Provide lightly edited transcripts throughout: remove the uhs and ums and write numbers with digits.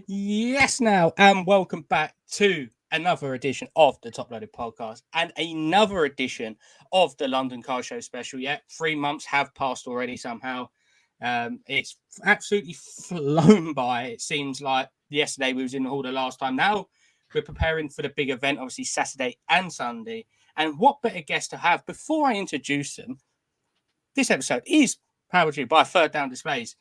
Yes, now, and welcome back to another edition of the Top Loaded Podcast and another edition of the London Car Show special. Yeah, 3 months have passed already somehow. It's absolutely flown by. It seems like yesterday we was in the hall the last time. Now we're preparing for the big event, obviously Saturday and Sunday. And what better guest to have before I introduce them? This episode is powered to you by Third Down Displays.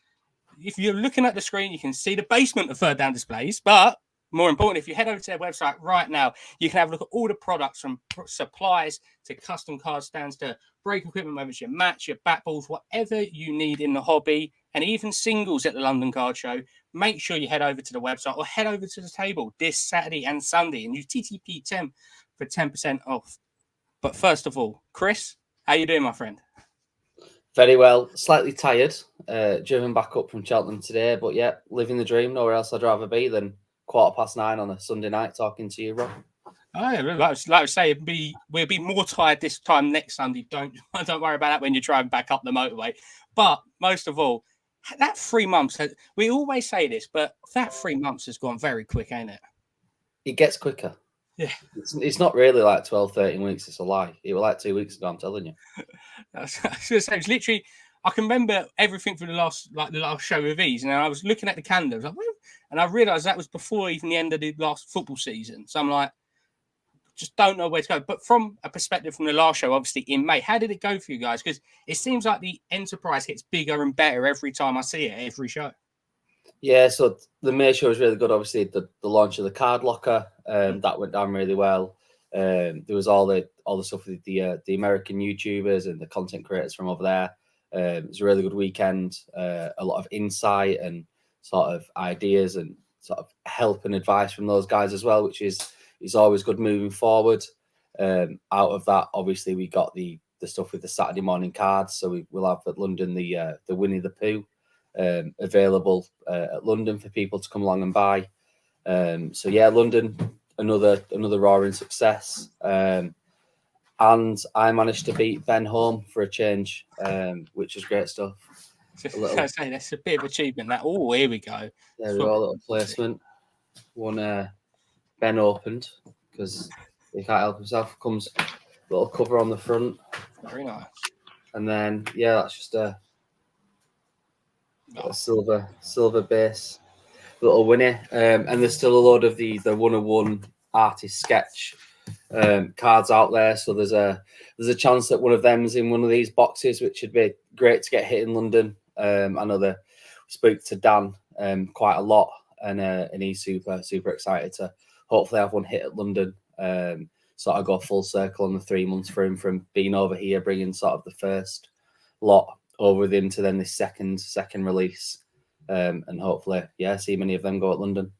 If you're looking at the screen, you can see the basement of Third Down Displays. But more important, if you head over to their website right now, you can have a look at all the products from supplies to custom card stands to brake equipment, whether it's your mats, your bat balls, whatever you need in the hobby, and even singles at the London Card Show. Make sure you head over to the website or head over to the table this Saturday and Sunday and use TTP10 for 10% off. But first of all, Chris, how you doing, my friend? Very well. Slightly tired. Driven back up from Cheltenham today, but yeah, living the dream. Nowhere else I'd rather be than 9:15 on a Sunday night talking to you, Rob. Oh, yeah, like I say, we'll be more tired this time next Sunday. Don't worry about that when you're driving back up the motorway. But most of all, that 3 months. We always say this, but that 3 months has gone very quick, ain't it? It gets quicker. Yeah, it's not really like 12, 13 weeks. It's a lie. It was like 2 weeks ago. I'm telling you. I was gonna say, it's literally. I can remember everything from the last show with Ease, and I was looking at the calendar, and I realised that was before even the end of the last football season. So I'm like, just don't know where to go. But from a perspective from the last show, obviously in May, how did it go for you guys? Because it seems like the enterprise gets bigger and better every time I see it, every show. Yeah, so the May show was really good. Obviously, the launch of the card locker that went down really well. There was all the stuff with the American YouTubers and the content creators from over there. It was a really good weekend. A lot of insight and sort of ideas and sort of help and advice from those guys as well, which is always good moving forward. Out of that, obviously, we got the stuff with the Saturday morning cards. So we'll have at London the Winnie the Pooh available at London for people to come along and buy. So yeah, London, another roaring success. And I managed to beat Ben home for a change, which was great stuff. I say that's a bit of achievement. That here we go. Yeah, we got a little placement. One Ben opened because he can't help himself. Comes a little cover on the front. Very nice. And then that's just a silver base little Winnie. And there's still a load of the 101 artist sketch cards out there, so there's a chance that one of them's in one of these boxes, which would be great to get hit in London. I know that we spoke to Dan quite a lot, and he's super excited to hopefully have one hit at London. Sort of go full circle in the 3 months for him from being over here, bringing sort of the first lot over with him to then this second release, and hopefully see many of them go at London.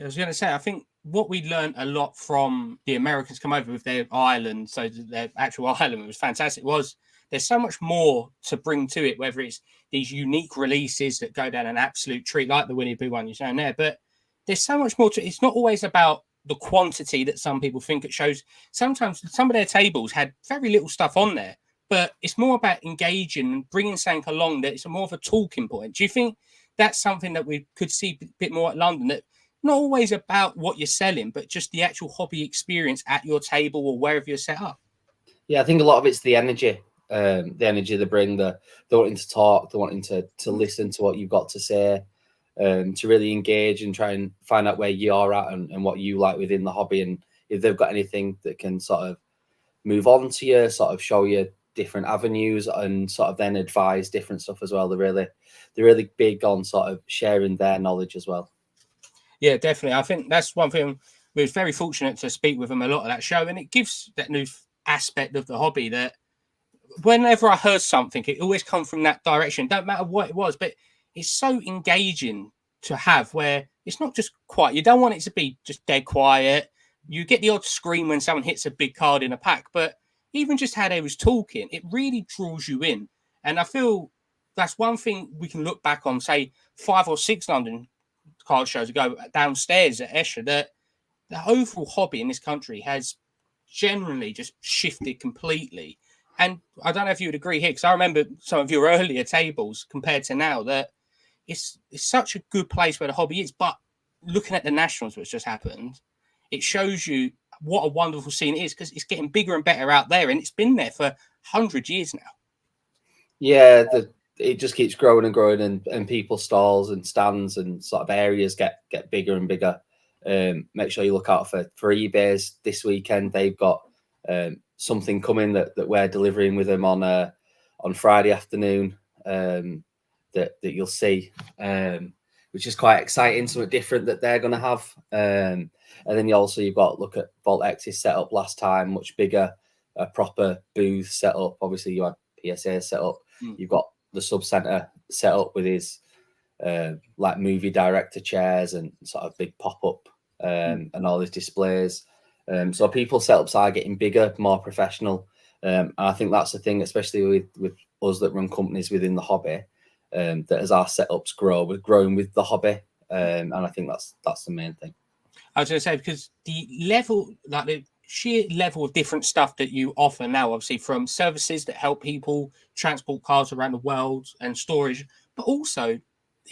I was going to say, I think what we learned a lot from the Americans come over with their island, so their actual island was fantastic, was there's so much more to bring to it, whether it's these unique releases that go down an absolute treat, like the Winnie the Pooh one you're showing there, but there's so much more to it. It's not always about the quantity that some people think it shows. Sometimes some of their tables had very little stuff on there, but it's more about engaging and bringing something along that it's more of a talking point. Do you think that's something that we could see a bit more at London, that not always about what you're selling, but just the actual hobby experience at your table or wherever you're set up? Yeah, I think a lot of it's the energy they bring, the wanting to talk, the wanting to listen to what you've got to say, to really engage and try and find out where you're at and what you like within the hobby. And if they've got anything that can sort of move on to you, sort of show you different avenues and sort of then advise different stuff as well. They're really big on sort of sharing their knowledge as well. Yeah, definitely. I think that's one thing. We were very fortunate to speak with them a lot of that show, and it gives that new aspect of the hobby that whenever I heard something, it always come from that direction. Don't matter what it was, but it's so engaging to have, where it's not just quiet. You don't want it to be just dead quiet. You get the odd scream when someone hits a big card in a pack, but even just how they was talking, it really draws you in. And I feel that's one thing we can look back on, say 5 or 6 London card shows ago downstairs at Esher, that the overall hobby in this country has generally just shifted completely. And I don't know if you would agree here, because I remember some of your earlier tables compared to now, that it's such a good place where the hobby is, but looking at the Nationals, which just happened, it shows you what a wonderful scene it is, because it's getting bigger and better out there, and it's been there for 100 years now. Yeah, it just keeps growing and growing, and people's stalls and stands and sort of areas get bigger and bigger. Make sure you look out for eBay's this weekend. They've got something coming that we're delivering with them on Friday afternoon, that you'll see, which is quite exciting, something different that they're going to have. And then you've got look at Vault X's set up last time, much bigger, a proper booth set up. Obviously, you had PSA set up. You've got the sub center set up with his like movie director chairs and sort of big pop up and all his displays. So people's setups are getting bigger, more professional. And I think that's the thing, especially with us that run companies within the hobby, that as our setups grow, we're growing with the hobby. And I think that's the main thing. I was going to say, because the level, like the sheer level of different stuff that you offer now, obviously from services that help people transport cars around the world and storage, but also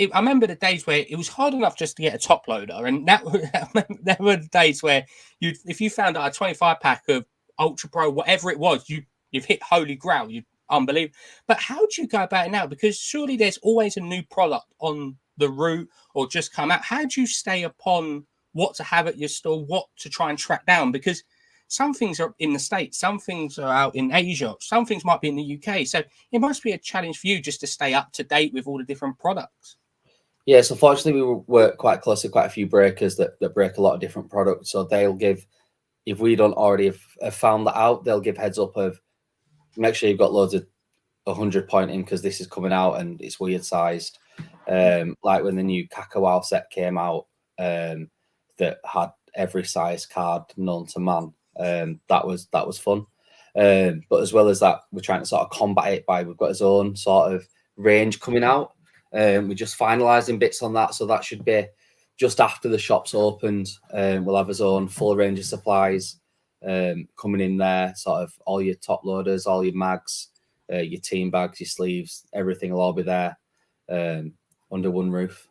I remember the days where it was hard enough just to get a top loader, and there were the days where if you found out a 25 pack of Ultra Pro, whatever it was, you've hit holy grail. You unbelievable. But how do you go about it now? Because surely there's always a new product on the route or just come out. How do you stay upon what to have at your store, what to try and track down? Because some things are in the States, some things are out in Asia, some things might be in the UK. So it must be a challenge for you just to stay up to date with all the different products. Yes, unfortunately, we work quite closely, quite a few breakers that break a lot of different products. So they'll give, if we don't already have found that out, they'll give heads up of, make sure you've got loads of 100 point in because this is coming out and it's weird sized. Like when the new Kakao set came out, that had every size card known to man. That was fun. But as well as that, we're trying to sort of combat it by, we've got his own sort of range coming out. We're just finalising bits on that, so that should be just after the shop's opened. We'll have his own full range of supplies coming in there, sort of all your top loaders, all your mags, your team bags, your sleeves, everything will all be there under one roof.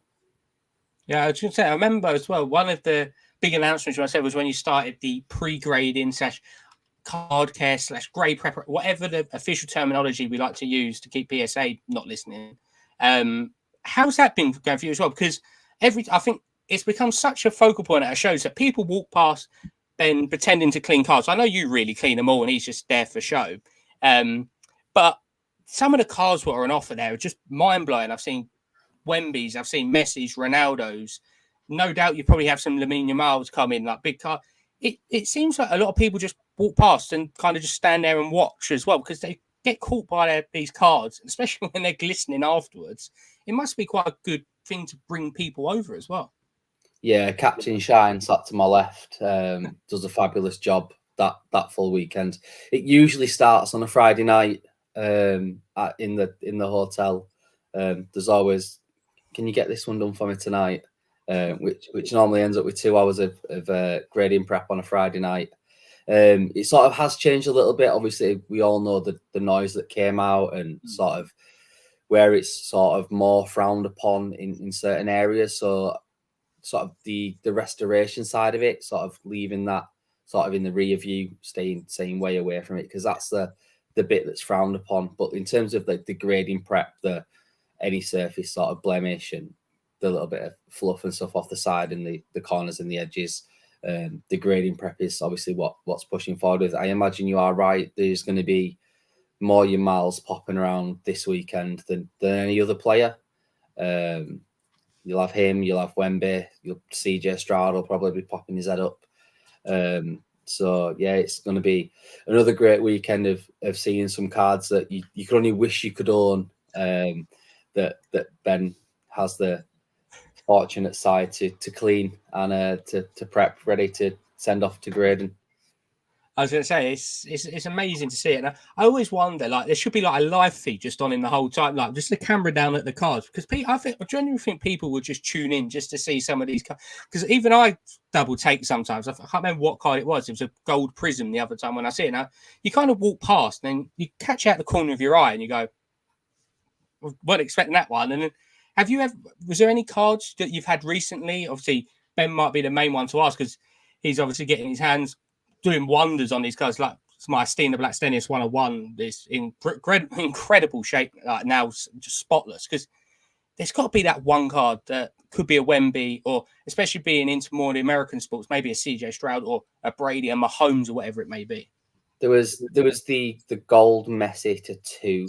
Yeah, I was going to say, I remember as well, one of the big announcements I said was when you started the pre-grading / card care / grade prep, whatever the official terminology we like to use to keep PSA not listening. How's that been going for you as well? Because I think it's become such a focal point at our shows that people walk past Ben pretending to clean cars. I know you really clean them all and he's just there for show. But some of the cars that are on offer there are just mind-blowing. I've seen Wemby's, I've seen Messi's, Ronaldo's. No doubt you probably have some Lamine Yamal's come in, like big car. It seems like a lot of people just walk past and kind of just stand there and watch as well, because they get caught by these cards, especially when they're glistening afterwards. It must be quite a good thing to bring people over as well. Yeah, Captain Shine sat to my left, does a fabulous job that full weekend. It usually starts on a Friday night in the hotel. There's always, can you get this one done for me tonight? Which normally ends up with 2 hours of grading prep on a Friday night. It sort of has changed a little bit. Obviously, we all know the noise that came out and sort of where it's sort of more frowned upon in certain areas. So sort of the restoration side of it, sort of leaving that sort of in the rear view, staying way away from it, because that's the bit that's frowned upon. But in terms of the grading prep, any surface sort of blemish and the little bit of fluff and stuff off the side and the corners and the edges, the grading prep is obviously what's pushing forward with. I imagine you are right. There's going to be more Yamals popping around this weekend than any other player. You'll have him, you'll have Wemby, CJ Stroud will probably be popping his head up. So yeah, it's going to be another great weekend of seeing some cards that you could only wish you could own. That Ben has the fortunate side to clean and to prep, ready to send off to grading. I was going to say, it's amazing to see it. And I always wonder, like, there should be like a live feed just on in the whole time, like just the camera down at the cards, because I genuinely think people would just tune in just to see some of these cards. Because even I double take sometimes. I can't remember what card it was. It was a gold prism the other time when I see it. Now you kind of walk past and then you catch out the corner of your eye and you go, "Weren't expecting that one." And then was there any cards that you've had recently? Obviously, Ben might be the main one to ask because he's obviously getting his hands doing wonders on these cards. Like my Steen Black Stennis 101, this incredible shape, like now just spotless. Because there's got to be that one card that could be a Wemby, or especially being into more of the American sports, maybe a CJ Stroud or a Brady, a Mahomes, or whatever it may be. There was the gold Messi to 2.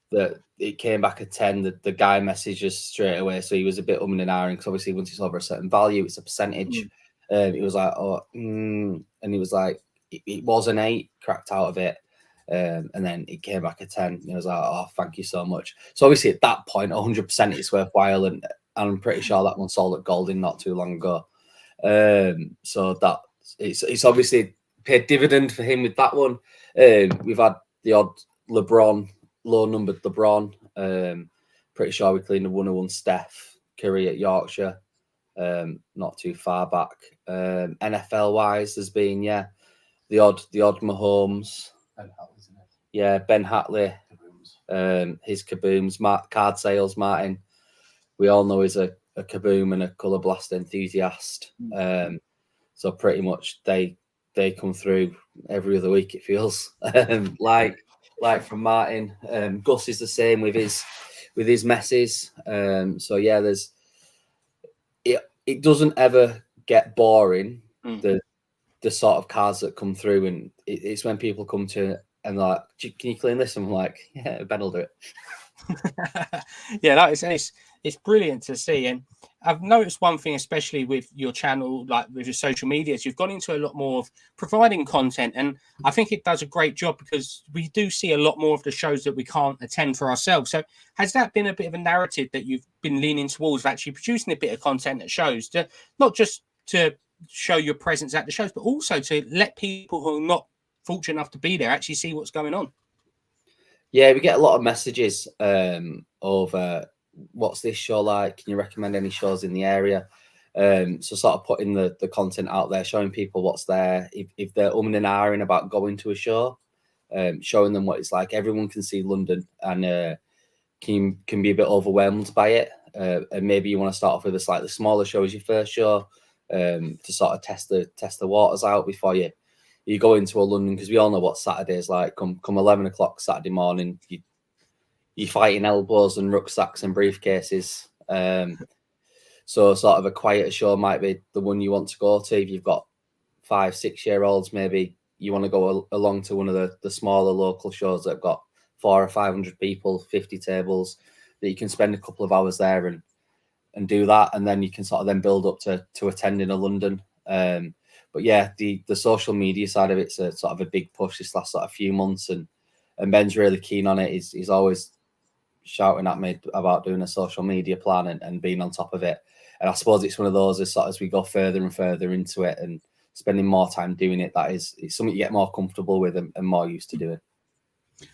That it came back at 10. The guy messaged us straight away, so he was a bit and ahhing because obviously once it's over a certain value, it's a percentage. It was like, and he was like, it was an 8, cracked out of it. And then it came back at 10. And it was like, oh, thank you so much. So obviously at that point, 100% it's worthwhile. And I'm pretty sure that one sold at Golding not too long ago. So that it's obviously paid dividend for him with that one. We've had the odd LeBron, low-numbered LeBron. Pretty sure we cleaned a 101 Steph Curry at Yorkshire. Not too far back. NFL-wise, there's been, the odd Mahomes. Ben Hatley, isn't it? Yeah, Ben Hatley. His kabooms, card sales, Martin. We all know he's a kaboom and a colour blast enthusiast. So pretty much they come through every other week, it feels. like from Martin. Gus is the same with his messes. So yeah, there's it doesn't ever get boring. The sort of cards that come through, and it's when people come to and like, can you clean this? And I'm like, yeah, Ben will do it. Yeah, it's brilliant to see. And I've noticed one thing, especially with your channel, like with your social medias, you've gone into a lot more of providing content. And I think it does a great job because we do see a lot more of the shows that we can't attend for ourselves. So has that been a bit of a narrative that you've been leaning towards, of actually producing a bit of content at shows, to not just to show your presence at the shows, but also to let people who are not fortunate enough to be there actually see what's going on? Yeah, we get a lot of messages over what's this show like? Can you recommend any shows in the area? So sort of putting the content out there, showing people what's there. If they're and ahhing about going to a show, showing them what it's like. Everyone can see London and can be a bit overwhelmed by it. And maybe you want to start off with a slightly smaller show as your first show to sort of test the waters out before you go into a London, because we all know what Saturday is like. Come 11 o'clock Saturday morning, you're fighting elbows and rucksacks and briefcases. So sort of a quieter show might be the one you want to go to. If you've got 5-6 year olds, maybe you want to go along to one of the smaller local shows that have got 400 or 500 people, 50 tables, that you can spend a couple of hours there and do that, and then you can sort of then build up to attending a London. But yeah, the social media side of it's a sort of a big push this last sort of few months, and Ben's really keen on it. He's always shouting at me about doing a social media plan and being on top of it. And I suppose it's one of those as we go further and further into it and spending more time doing it, it's something you get more comfortable with and more used to doing.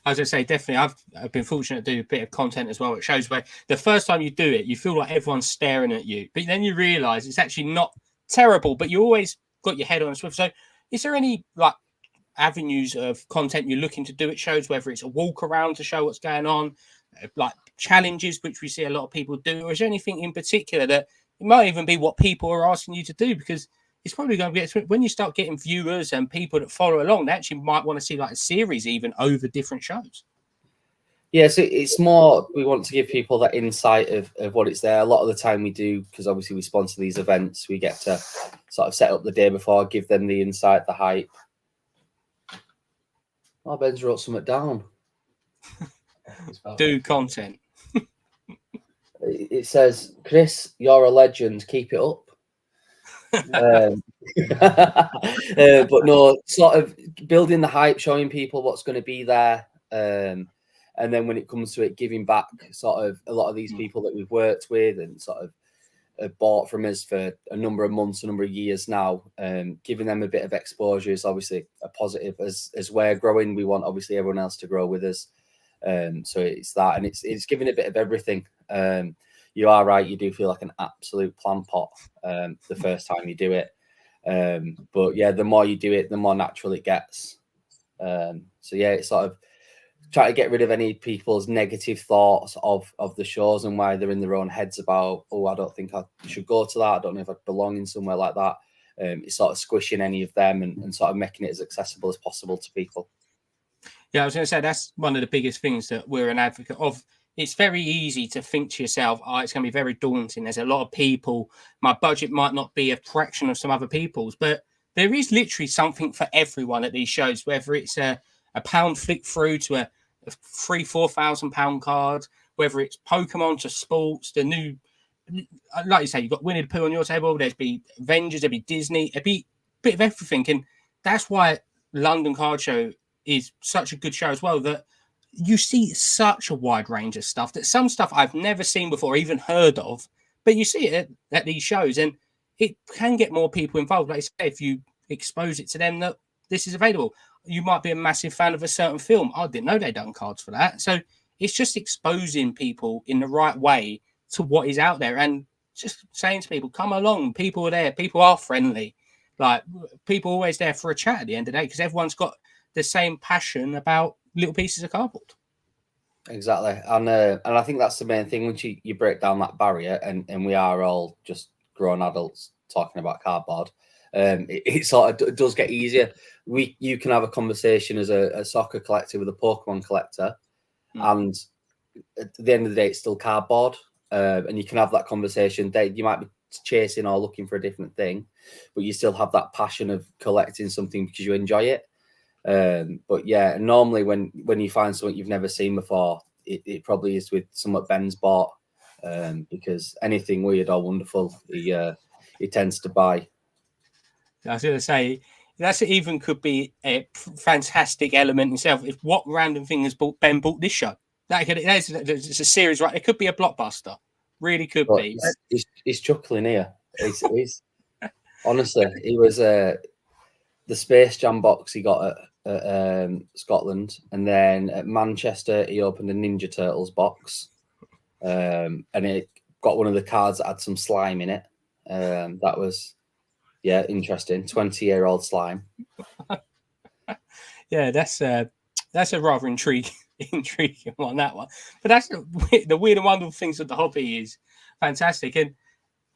As I say, definitely, I've been fortunate to do a bit of content as well. It shows where the first time you do it, you feel like everyone's staring at you, but then you realise it's actually not terrible, but you always got your head on a swivel. So is there any like avenues of content you're looking to do at shows, whether it's a walk around to show what's going on, like challenges, which we see a lot of people do, or is there anything in particular that it might even be what people are asking you to do? Because it's probably going to be, when you start getting viewers and people that follow along, they actually might want to see like a series even over different shows. Yeah, so it's more, we want to give people that insight of what it's there. A lot of the time we do, because obviously we sponsor these events, we get to sort of set up the day before, give them the insight, the hype. Oh, Ben's wrote something down. Do content. It says, Chris, you're a legend, keep it up. But no, sort of building the hype, showing people what's going to be there. And then when it comes to it, giving back sort of a lot of these people that we've worked with and sort of have bought from us for a number of months, a number of years now, giving them a bit of exposure is obviously a positive. As we're growing, we want obviously everyone else to grow with us. So it's that, and it's giving a bit of everything. You are right, you do feel like an absolute plant pot the first time you do it. But yeah, the more you do it, the more natural it gets. So yeah, it's sort of try to get rid of any people's negative thoughts of the shows and why they're in their own heads about, oh, I don't think I should go to that. I don't know if I'd belong in somewhere like that. It's sort of squishing any of them and sort of making it as accessible as possible to people. Yeah, I was going to say that's one of the biggest things that we're an advocate of. It's very easy to think to yourself, oh, it's going to be very daunting. There's a lot of people. My budget might not be a fraction of some other people's, but there is literally something for everyone at these shows, whether it's a pound flick through to a £3,000-4,000 card, whether it's Pokemon to sports, the new, like you say, you've got Winnie the Pooh on your table, there'd be Avengers, there'd be Disney, it'd be a bit of everything. And that's why London Card Show is such a good show as well, that you see such a wide range of stuff, that some stuff I've never seen before, even heard of, but you see it at these shows and it can get more people involved. Like I say, if you expose it to them that this is available, you might be a massive fan of a certain film. I didn't know they'd done cards for that. So it's just exposing people in the right way to what is out there and just saying to people, come along, people are there, people are friendly. Like, people are always there for a chat at the end of the day because everyone's got the same passion about little pieces of cardboard. Exactly. And I think that's the main thing once you break down that barrier and we are all just grown adults talking about cardboard. It sort of does get easier. You can have a conversation as a soccer collector with a Pokemon collector, and at the end of the day, it's still cardboard. And you can have that conversation. You might be chasing or looking for a different thing, but you still have that passion of collecting something because you enjoy it. But yeah, normally when you find something you've never seen before, it probably is with somewhat Ben's bought, because anything weird or wonderful, he tends to buy. I was going to say, that's even could be a fantastic element in itself. If what random thing has Ben bought this show? It's a series, right? It could be a blockbuster. Really could be. He's chuckling here. He's honestly, he was the Space Jam box he got at Scotland, and then at Manchester he opened a Ninja Turtles box, and it got one of the cards that had some slime in it. That was, yeah, interesting. 20-year-old slime. Yeah, that's a rather intriguing one, that one. But that's the weird and wonderful things of the hobby is fantastic. And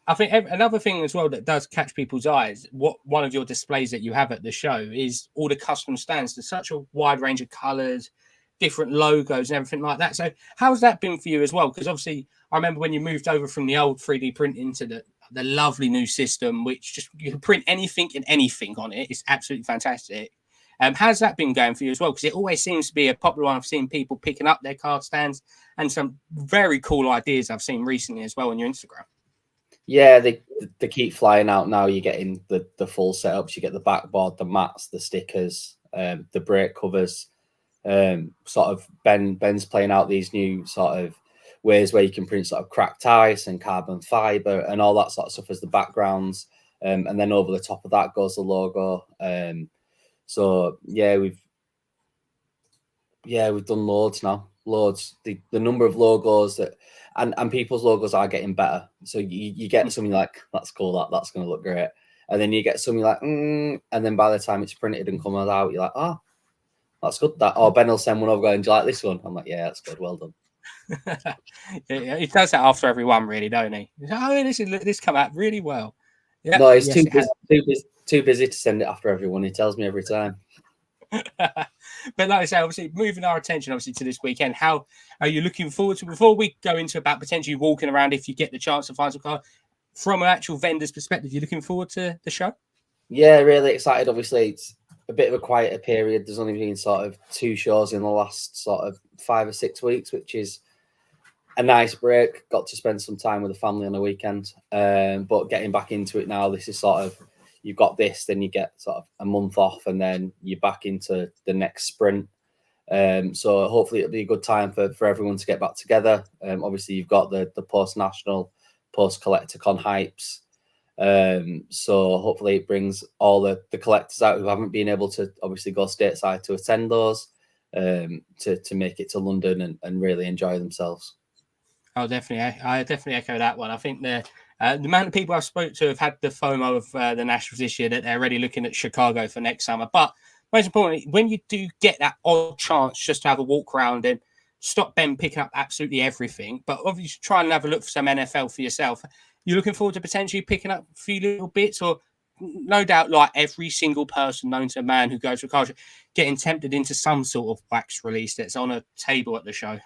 I think another thing as well that does catch people's eyes, one of your displays that you have at the show is all the custom stands. There's such a wide range of colours, different logos and everything like that. So how's that been for you as well? Because obviously I remember when you moved over from the old 3D printing to the lovely new system, which just you can print anything and anything on it. It's absolutely fantastic. How's that been going for you as well? Because it always seems to be a popular one. I've seen people picking up their card stands and some very cool ideas I've seen recently as well on your Instagram. Yeah, they keep flying out now. You're getting the full setups. You get the backboard, the mats, the stickers, the break covers. Sort of Ben's playing out these new sort of ways where you can print sort of cracked ice and carbon fiber and all that sort of stuff as the backgrounds. And then over the top of that goes the logo. So yeah, we've done loads now. Loads. The number of logos that and people's logos are getting better. So you get something like, that's cool, that's going to look great. And then you get something like, and then by the time it's printed and comes out, you're like, oh, that's good. Or Ben will send one over going, do you like this one? I'm like, yeah, that's good. Well done. He does that after every one, really, don't he? Oh, this come out really well. Yeah, no, he's too busy to send it after everyone. He tells me every time. But like I say, obviously moving our attention obviously to this weekend, how are you looking forward to, before we go into about potentially walking around, if you get the chance to find some card from an actual vendor's perspective, you looking forward to the show? Yeah, really excited. Obviously it's a bit of a quieter period. There's only been sort of 2 shows in the last sort of 5 or 6 weeks, which is a nice break. Got to spend some time with the family on the weekend. But getting back into it now, this is sort of, you've got this, then you get sort of a month off, and then you're back into the next sprint. So hopefully it'll be a good time for everyone to get back together. Obviously you've got the post-national, post-collector-con hypes. So hopefully it brings all the collectors out who haven't been able to obviously go stateside to attend those, to make it to London and really enjoy themselves. Oh, definitely. I definitely echo that one. I think the amount of people I've spoke to have had the FOMO of the Nationals this year, that they're already looking at Chicago for next summer. But most importantly, when you do get that odd chance just to have a walk around and stop Ben picking up absolutely everything, but obviously try and have a look for some NFL for yourself. You're looking forward to potentially picking up a few little bits, or no doubt, like every single person known to a man who goes to a car show, getting tempted into some sort of wax release that's on a table at the show.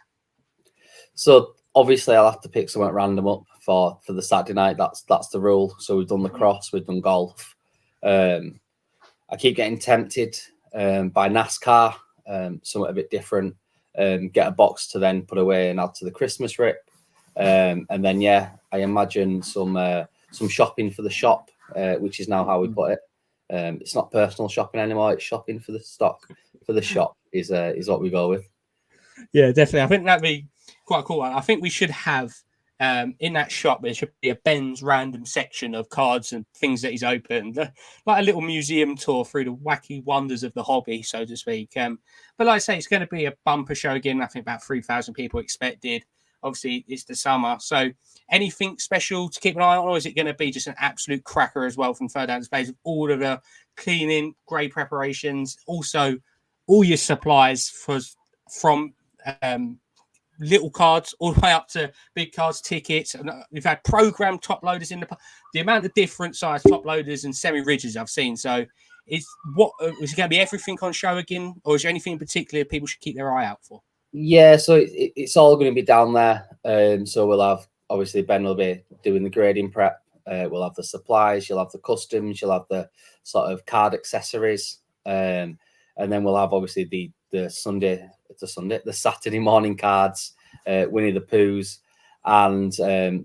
So obviously, I'll have to pick something random up for the Saturday night. That's the rule. So we've done lacrosse, we've done golf. I keep getting tempted by NASCAR, something a bit different. Get a box to then put away and add to the Christmas rip. And then, I imagine some shopping for the shop, which is now how we put it. It's not personal shopping anymore. It's shopping for the stock for the shop is what we go with. Yeah, definitely. I think that'd be quite a cool one. I think we should have in that shop, there should be a Ben's random section of cards and things that he's opened, like a little museum tour through the wacky wonders of the hobby, so to speak. But like I say, it's going to be a bumper show again. I think about 3,000 people expected. Obviously, it's the summer. So anything special to keep an eye on, or is it going to be just an absolute cracker as well from Third Down Displays with all of the cleaning, grade preparations, also all your supplies from little cards all the way up to big cards, tickets. And we've had programmed top loaders in the amount of different size top loaders and semi-ridges I've seen. So is it going to be everything on show again, or is there anything in particular people should keep their eye out for? Yeah, so it's all going to be down there. So we'll have, obviously, Ben will be doing the grading prep. We'll have the supplies, you'll have the customs, you'll have the sort of card accessories. And then we'll have, obviously, the Saturday morning cards, Winnie the Poohs. And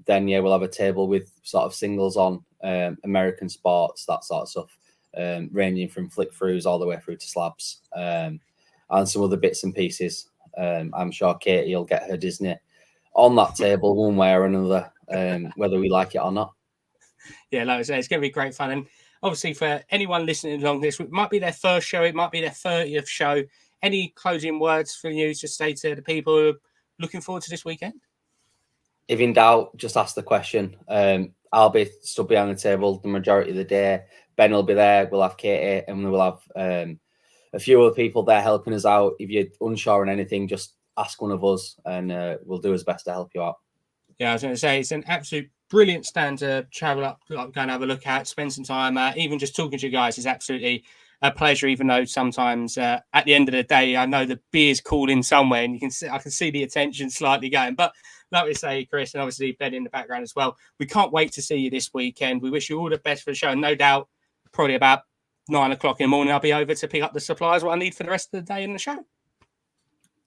then, we'll have a table with sort of singles on, American sports, that sort of stuff, ranging from flick throughs all the way through to slabs, and some other bits and pieces. I'm sure Katie will get her Disney on that table one way or another, whether we like it or not. Yeah, like I say, it's going to be great fun. And obviously, for anyone listening along this, it might be their first show, it might be their 30th show. Any closing words from you to say to the people who are looking forward to this weekend? If in doubt, just ask the question. I'll be stood behind the table the majority of the day. Ben will be there. We'll have Katie, and we'll have a few other people there helping us out. If you're unsure on anything, just ask one of us, and we'll do our best to help you out. Yeah, I was going to say, it's an absolute brilliant stand to travel up, go and have a look at, spend some time. Even just talking to you guys is absolutely a pleasure, even though sometimes at the end of the day, I know the beer's calling somewhere, and I can see the attention slightly going. But like we say, Chris, and obviously Ben in the background as well, we can't wait to see you this weekend. We wish you all the best for the show. No doubt, probably about 9 o'clock in the morning, I'll be over to pick up the supplies, what I need for the rest of the day in the show.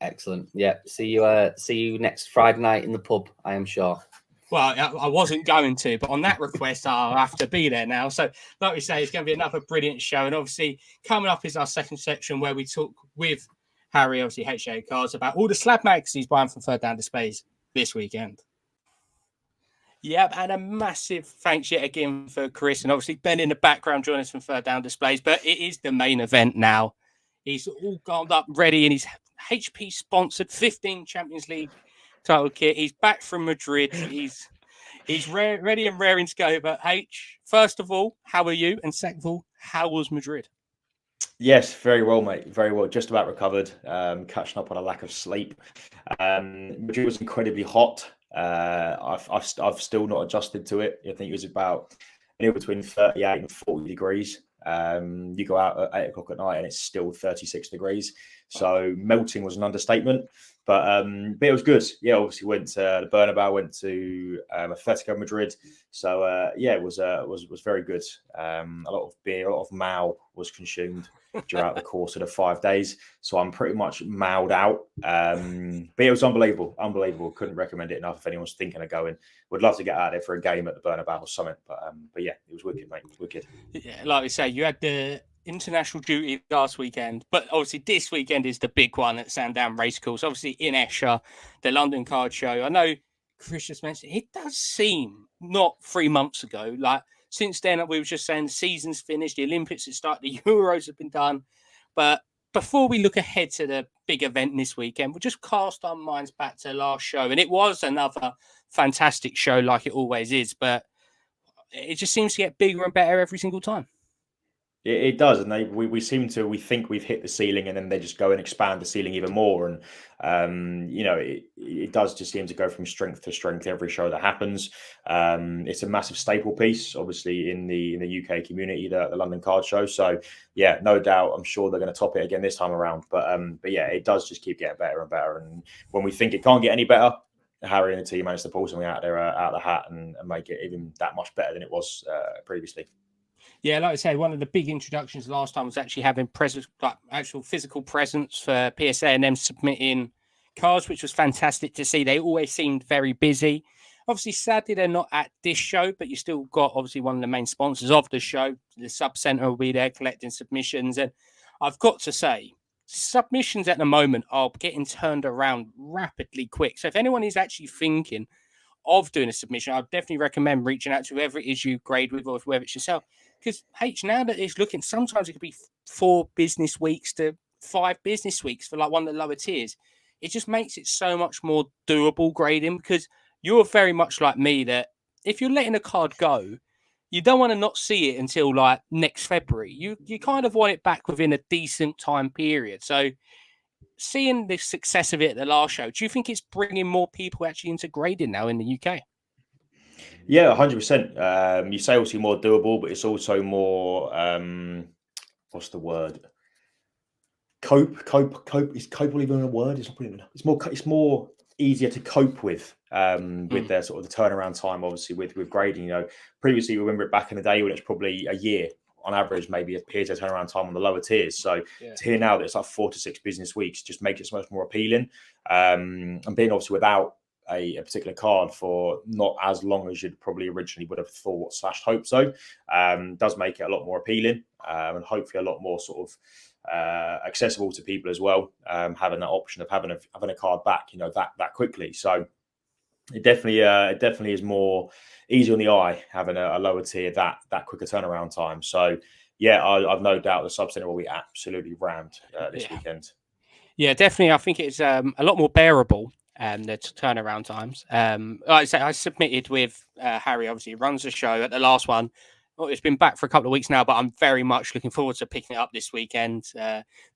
Excellent. Yeah. See you next Friday night in the pub, I am sure. Well, I wasn't going to, but on that request, I'll have to be there now. So, like we say, it's going to be another brilliant show. And obviously, coming up is our second section where we talk with Harry, obviously, HA Cards, about all the slab mags he's buying from Third Down Displays this weekend. Yep, and a massive thanks yet again for Chris, and obviously Ben in the background joining us from Third Down Displays. But it is the main event now. He's all gone up ready in his HP sponsored 15 Champions League title kit. He's back from Madrid. He's ready and raring to go. But H, first of all, how are you? And second of all, how was Madrid? Yes, very well, mate. Very well. Just about recovered. Catching up on a lack of sleep. Madrid was incredibly hot. I've still not adjusted to it. I think it was about between 38 and 40 degrees. You go out at 8 o'clock at night and it's still 36 degrees. So melting was an understatement, but it was good. Yeah, obviously went to the Bernabeu, went to Atletico Madrid. So it was very good. A lot of beer, a lot of Mao was consumed throughout the course of the 5 days. So I'm pretty much mowed out. But it was unbelievable. Couldn't recommend it enough if anyone's thinking of going. Would love to get out there for a game at the Bernabeu or something. But yeah, it was wicked, mate. Wicked. Yeah, like we say, you had the international duty last weekend, but obviously this weekend is the big one at Sandown Racecourse. Obviously in Esher, the London Card Show. I know Chris just mentioned it does seem not 3 months ago. Like since then, we were just saying the season's finished, the Olympics have started, the Euros have been done. But before we look ahead to the big event this weekend, we'll just cast our minds back to last show. And it was another fantastic show like it always is, but it just seems to get bigger and better every single time. It does, and we seem to, we think we've hit the ceiling, and then they just go and expand the ceiling even more. And it does just seem to go from strength to strength every show that happens. It's a massive staple piece, obviously, in the UK community, the London Card Show. So yeah, no doubt, I'm sure they're going to top it again this time around. But yeah, it does just keep getting better and better. And when we think it can't get any better, Harry and the team managed to pull something out of the hat and make it even that much better than it was previously. Yeah, like I said, one of the big introductions last time was actually having presence, like actual physical presence for PSA and them submitting cards, which was fantastic to see. They always seemed very busy. Obviously, sadly, they're not at this show, but you still got obviously one of the main sponsors of the show. The Sub Centre will be there collecting submissions. And I've got to say, submissions at the moment are getting turned around rapidly quick. So if anyone is actually thinking of doing a submission, I'd definitely recommend reaching out to whoever it is you grade with or whoever it's yourself. Because now that it's looking, sometimes it could be 4 business weeks to 5 business weeks for like one of the lower tiers. It just makes it so much more doable grading, because you're very much like me that if you're letting a card go, you don't want to not see it until like next February. You kind of want it back within a decent time period. So seeing the success of it at the last show, do you think it's bringing more people actually into grading now in the UK? Yeah, 100%. You say obviously more doable, but it's also more what's the word? Cope. Is cope even a word? It's more easier to cope with their sort of the turnaround time, obviously, with grading. You know, previously, remember it back in the day when it's probably a year on average, maybe a PSA turnaround time on the lower tiers. So to hear now that it's like 4 to 6 business weeks just makes it so much more appealing. And being obviously without a particular card for not as long as you'd probably originally would have thought / hoped so, does make it a lot more appealing, and hopefully a lot more sort of accessible to people as well, having that option of having a card back, you know, that quickly. So it definitely is more easy on the eye having a lower tier that quicker turnaround time. So yeah, I've no doubt the Sub Centre will be absolutely rammed this weekend. Yeah, definitely. I think it's a lot more bearable. The turnaround times. Like I say, I submitted with Harry. Obviously, runs the show at the last one. Well, it's been back for a couple of weeks now, but I'm very much looking forward to picking it up this weekend.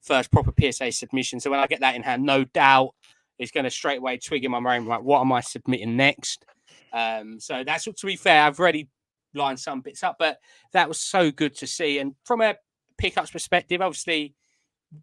First proper PSA submission. So when I get that in hand, no doubt it's going to straight away twig in my brain, like, what am I submitting next? So that's, to be fair, I've already lined some bits up, but that was so good to see. And from a pickups perspective, obviously,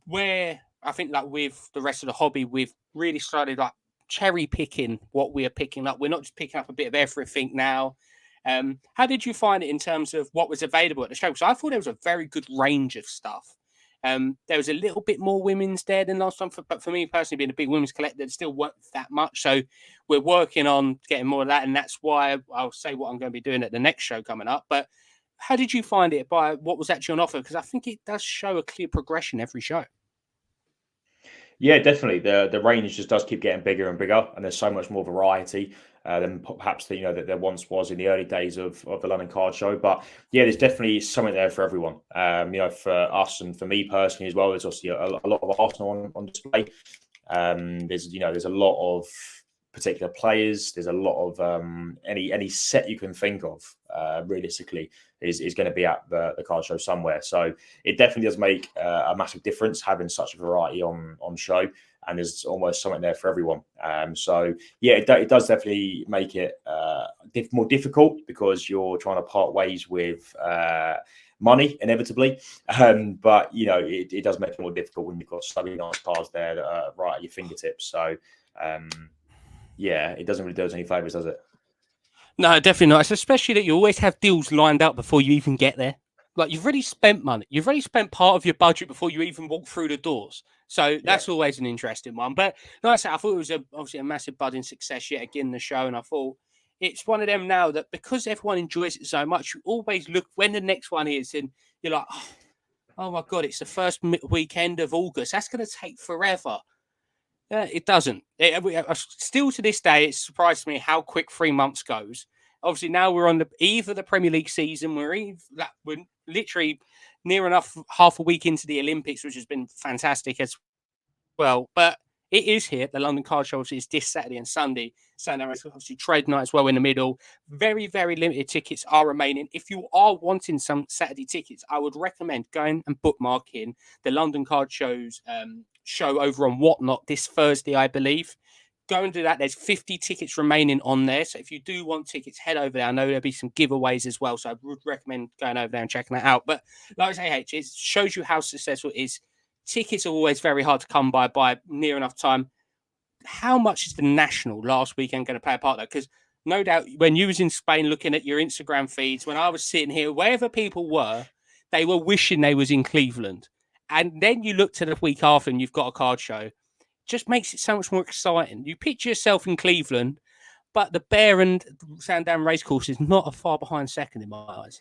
where I think like with the rest of the hobby, we've really started like cherry picking what we are picking up. We're not just picking up a bit of everything now. How did you find it in terms of what was available at the show? Because I thought there was a very good range of stuff. There was a little bit more women's there than last time, but for me personally, being a big women's collector, there still weren't that much. So we're working on getting more of that, and that's why I'll say what I'm going to be doing at the next show coming up. But how did you find it by what was actually on offer? Because I think it does show a clear progression every show. Yeah, definitely. The range just does keep getting bigger and bigger, and there's so much more variety than perhaps that there once was in the early days of the London Card Show. But yeah, there's definitely something there for everyone. For us and for me personally as well. There's also a lot of Arsenal on display. There's a lot of particular players. There's a lot of any set you can think of. Realistically, is going to be at the card show somewhere. So it definitely does make a massive difference having such a variety on show, and there's almost something there for everyone. So yeah, it does definitely make it more difficult because you're trying to part ways with money inevitably. But it does make it more difficult when you've got so many nice cards there that are right at your fingertips. So yeah, it doesn't really do us any favors, does it? No, definitely not. It's especially that you always have deals lined up before you even get there. Like, you've already spent money. You've already spent part of your budget before you even walk through the doors. So that's always an interesting one. But like I said, I thought it was obviously a massive budding success yet again, the show. And I thought it's one of them now that because everyone enjoys it so much, you always look when the next one is and you're like, oh my God, it's the first weekend of August. That's going to take forever. It doesn't. Still to this day, it surprised me how quick 3 months goes. Obviously, now we're on the eve of the Premier League season. We're literally near enough half a week into the Olympics, which has been fantastic as well. But it is here. The London Card Show is this Saturday and Sunday. Saturday night, obviously trade night as well in the middle. Very, very limited tickets are remaining. If you are wanting some Saturday tickets, I would recommend going and bookmarking the London Card Show's show over on Whatnot this Thursday, I believe. Go and do that. There's 50 tickets remaining on there. So if you do want tickets, head over there. I know there'll be some giveaways as well. So I would recommend going over there and checking that out. But like I say, H, it shows you how successful it is. Tickets are always very hard to come by near enough time. How much is the National last weekend going to play a part though? Because no doubt when you was in Spain looking at your Instagram feeds, when I was sitting here, wherever people were, they were wishing they was in Cleveland. And then you look to the week after and you've got a card show. Just makes it so much more exciting. You picture yourself in Cleveland, but the Bear and Sandown Racecourse is not a far behind second in my eyes.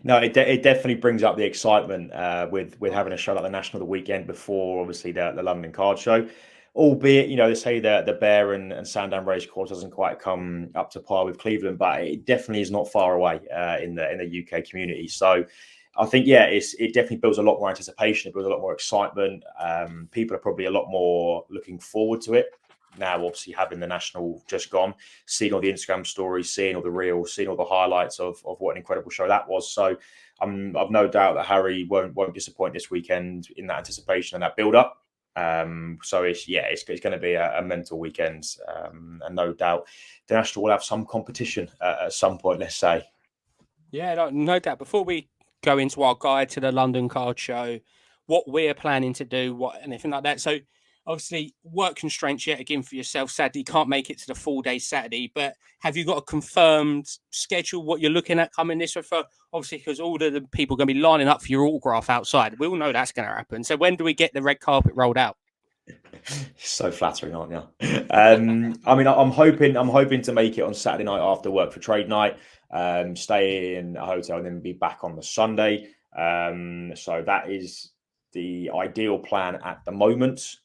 No, it definitely brings up the excitement with having a show like the National the weekend before, obviously, the London Card Show. Albeit, they say that the Bear and Sandown Racecourse doesn't quite come up to par with Cleveland, but it definitely is not far away in the UK community. So I think, it definitely builds a lot more anticipation. It builds a lot more excitement. People are probably a lot more looking forward to it. Now, obviously, having the National just gone, seeing all the Instagram stories, seeing all the reels, seeing all the highlights of what an incredible show that was. So I've no doubt that Harry won't disappoint this weekend in that anticipation and that build-up. So it's going to be a mental weekend. And no doubt the National will have some competition at some point, let's say. Yeah, no doubt. Before we go into our guide to the London Card Show, what we're planning to do, anything like that. So obviously work constraints yet again for yourself. Sadly, you can't make it to the full day Saturday, but have you got a confirmed schedule, what you're looking at coming this way for? Obviously, because all of the people are going to be lining up for your autograph outside. We all know that's going to happen. So when do we get the red carpet rolled out? So flattering, aren't you? I'm hoping to make it on Saturday night after work for trade night. Stay in a hotel and then be back on the Sunday. So that is the ideal plan at the moment.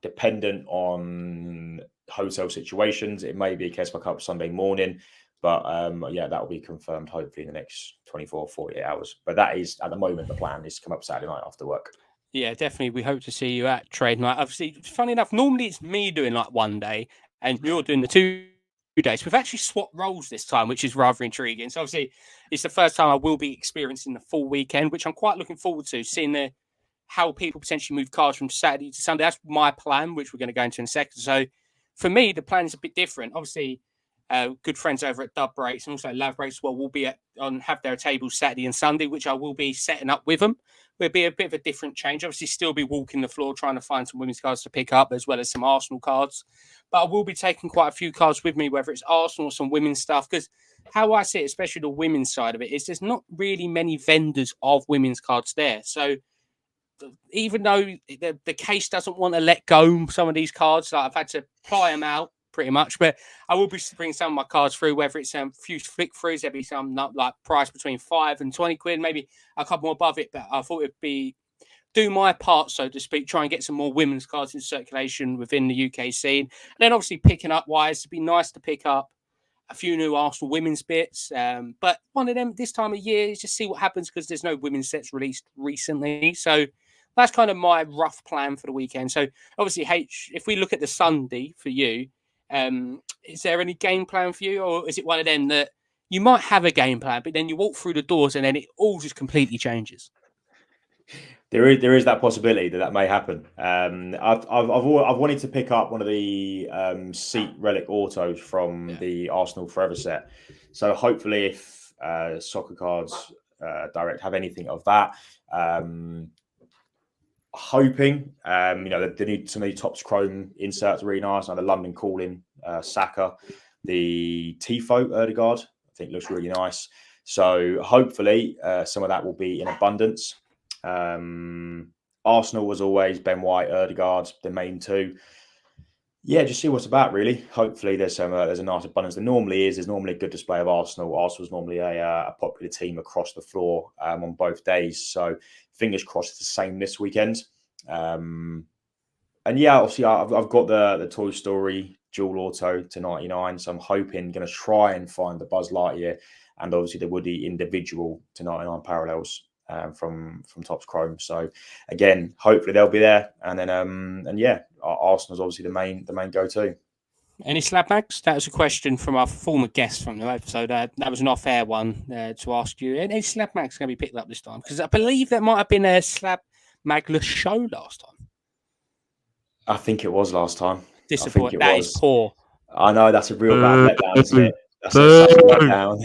Dependent on hotel situations, it may be a case of up Sunday morning, but that will be confirmed hopefully in the next 24, 48 hours. But that is at the moment the plan is to come up Saturday night after work. Yeah, definitely. We hope to see you at trade night. Obviously, funny enough, normally it's me doing like one day and you're doing the 2 days. We've actually swapped roles this time, which is rather intriguing. So obviously, it's the first time I will be experiencing the full weekend, which I'm quite looking forward to, seeing how people potentially move cards from Saturday to Sunday. That's my plan, which we're going to go into in a second. So for me, the plan is a bit different. Obviously, good friends over at Dub Breaks and also Lav Breaks will be have their tables Saturday and Sunday, which I will be setting up with them. Will be a bit of a different change. Obviously, still be walking the floor trying to find some women's cards to pick up, as well as some Arsenal cards. But I will be taking quite a few cards with me, whether it's Arsenal or some women's stuff. Because how I see it, especially the women's side of it, is there's not really many vendors of women's cards there. So even though the case doesn't want to let go some of these cards, like I've had to pry them out pretty much, but I will be bringing some of my cards through, whether it's a few flick throughs, there'll be some like price between £5 and £20, maybe a couple more above it, but I thought it'd be do my part, so to speak, try and get some more women's cards in circulation within the UK scene. And then obviously picking up wise, it'd be nice to pick up a few new Arsenal women's bits, but one of them this time of year is just see what happens, because there's no women's sets released recently. So that's kind of my rough plan for the weekend. So obviously, H, if we look at the Sunday for you, is there any game plan for you, or is it one of them that you might have a game plan, but then you walk through the doors and then it all just completely changes? There is that possibility that may happen. I've wanted to pick up one of the Seat Relic autos from the Arsenal Forever set. So hopefully, if Soccer Cards Direct have anything of that, hoping they need some of the Topps Chrome inserts really nice. Now the London Calling Saka, the Tifo Ødegaard, I think looks really nice. So hopefully some of that will be in abundance. Arsenal was always Ben White, Ødegaard, the main two. Yeah, just see what's about really. Hopefully there's a nice abundance. There normally is. There's normally a good display of Arsenal. Arsenal's normally a popular team across the floor on both days. So fingers crossed it's the same this weekend. And yeah, obviously I've got the Toy Story dual auto to 99. So I'm hoping going to try and find the Buzz Lightyear and obviously the Woody individual to 99 parallels from Topps Chrome. So again, hopefully they'll be there. And then Arsenal's obviously the main go-to. Any slab mags? That was a question from our former guest from the episode. That was an off-air one to ask you. Any slab mags going to be picked up this time? Because I believe that might have been a slab magless show last time. I think it was last time. Disappointing. That is poor. I know, that's a real bad letdown, isn't it? That's such a letdown.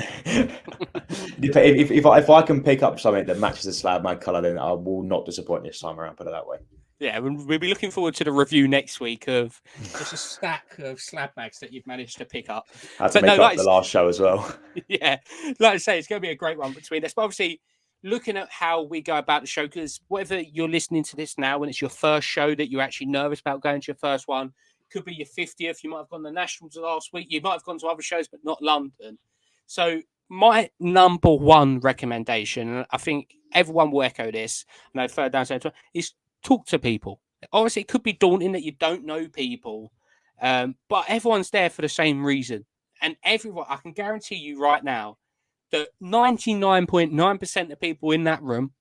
if I can pick up something that matches the slab mag colour, then I will not disappoint this time around. Put it that way. Yeah, we'll be looking forward to the review next week of just a stack of slab mags that you've managed to pick up. I had to make up the last show as well. Yeah, like I say, it's going to be a great one between us. But obviously, looking at how we go about the show, because whether you're listening to this now and it's your first show that you're actually nervous about going to your first one, could be your 50th. You might have gone to the Nationals last week. You might have gone to other shows, but not London. So my number one recommendation, and I think everyone will echo this, and I further down is talk to people. Obviously, it could be daunting that you don't know people, but everyone's there for the same reason. And everyone, I can guarantee you right now that 99.9% of people in that room,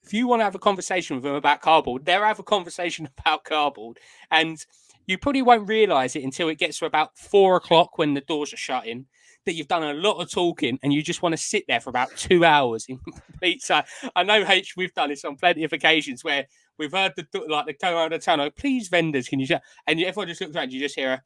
if you want to have a conversation with them about cardboard, they'll have a conversation about cardboard. And you probably won't realise it until it gets to about 4 o'clock when the doors are shutting, that you've done a lot of talking and you just want to sit there for about 2 hours in complete silence. I know, H, we've done this on plenty of occasions where we've heard the go around the town, please, vendors, can you shut? And everyone just looks around, you just hear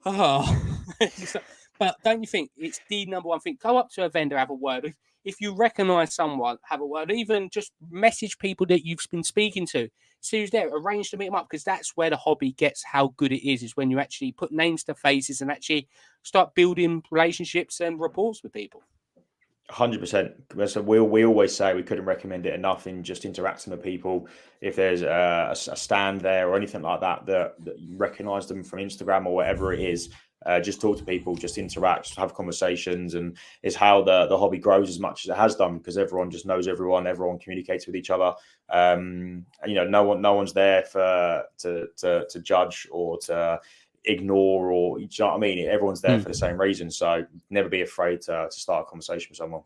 But don't you think it's the number one thing? Go up to a vendor, have a word. If you recognise someone, have a word. Even just message people that you've been speaking to. See who's there. Arrange to meet them up, because that's where the hobby gets how good it is when you actually put names to faces and actually start building relationships and rapports with people. 100%. So we always say we couldn't recommend it enough in just interacting with people. If there's a stand there or anything like that you recognise them from Instagram or whatever it is, just talk to people, just interact, have conversations, and is how the hobby grows as much as it has done, because everyone just knows everyone communicates with each other. And no one's there to judge or to ignore, or you know what I mean? Everyone's there for the same reason. So never be afraid to start a conversation with someone.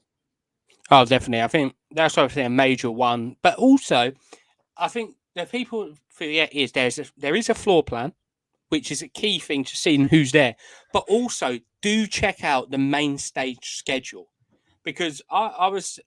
Oh, definitely. I think that's obviously a major one. But also, I think the people forget is there is a floor plan, which is a key thing to seeing who's there. But also, do check out the main stage schedule, because that was